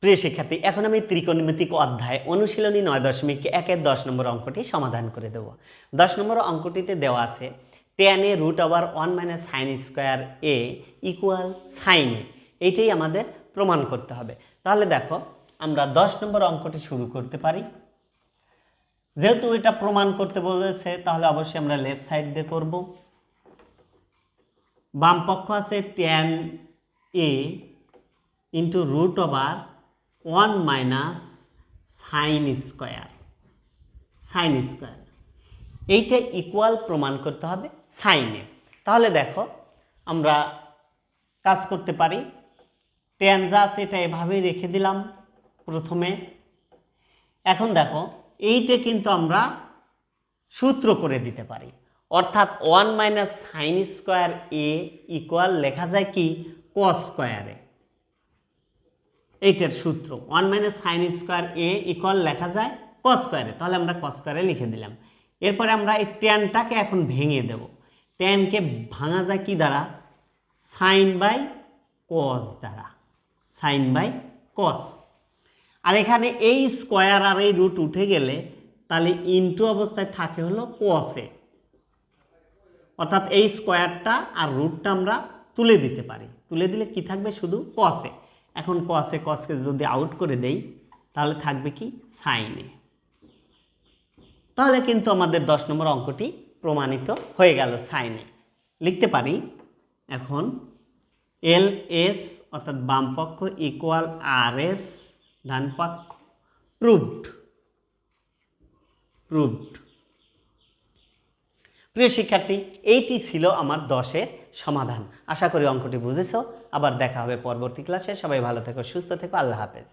প্রিয় শিক্ষার্থী, এখন আমি ত্রিকোণমিতিক অধ্যায় অনুশীলনী 9.1-এর 10 নম্বর অঙ্কটি সমাধান করে দেব। 10 নম্বর অঙ্কটিতে দেওয়া আছে tan a √1 - sin square a equal sin a। এইটাই আমাদের প্রমাণ করতে হবে। তাহলে দেখো, আমরা 10 নম্বর অঙ্কটি শুরু করতে পারি। যেহেতু এটা প্রমাণ করতে বলেছে, তাহলে অবশ্যই আমরা লেফট সাইড দিয়ে করব। বাম পক্ষ আছে tan a into √1 - sin square. এইটা ইকুয়াল প্রমাণ করতে হবে সাইনে। তাহলে দেখো, আমরা কাজ করতে পারি। tan যা আছে এটা এভাবেই রেখে দিলাম প্রথমে। এখন দেখো, এইটা কিন্তু আমরা সূত্র করে দিতে পারি, অর্থাৎ 1 - sin স্কয়ার a ইকুয়াল লেখা যায় কি cos স্কয়ারে। এইটার সূত্র 1 - sin স্কয়ার a ইকুয়াল লেখা যায় cos স্কয়ারে। তাহলে আমরা cos স্কয়ারে লিখে দিলাম। এরপরে আমরা এই ট্যানটাকে এখন ভেঙে দেব। ট্যানকে ভাঙা যায় কি দ্বারা? সাইন বাই cos দ্বারা, সাইন বাই cos। আর এখানে এই স্কয়ার আর এই রুট উঠে গেলে তাহলে ইনটু অবস্থায় থাকে হলো cos-এ, অর্থাৎ এই স্কয়ারটা আর রুটটা আমরা তুলে দিতে পারি। তুলে দিলে কি থাকবে? শুধু cos-এ। এখন cos-কে যদি আউট করে দেই তাহলে থাকবে কি সাইনে। তাহলে কিন্তু আমাদের 10 নম্বর অঙ্কটি প্রমাণিত হয়ে গেল সাইনে। লিখতে পারি এখন LS অর্থাৎ বাম পক্ষ ইকুয়াল RS, ডান পক্ষ প্রুভড। প্রিয় শিক্ষার্থী, এইটি ছিল আমার 10-এর সমাধান। আশা করি অঙ্কটি বুঝেছো। আবার দেখা হবে পরবর্তী ক্লাসে। সবাই ভালো থেকো, সুস্থ থেকো। আল্লাহ হাফেজ।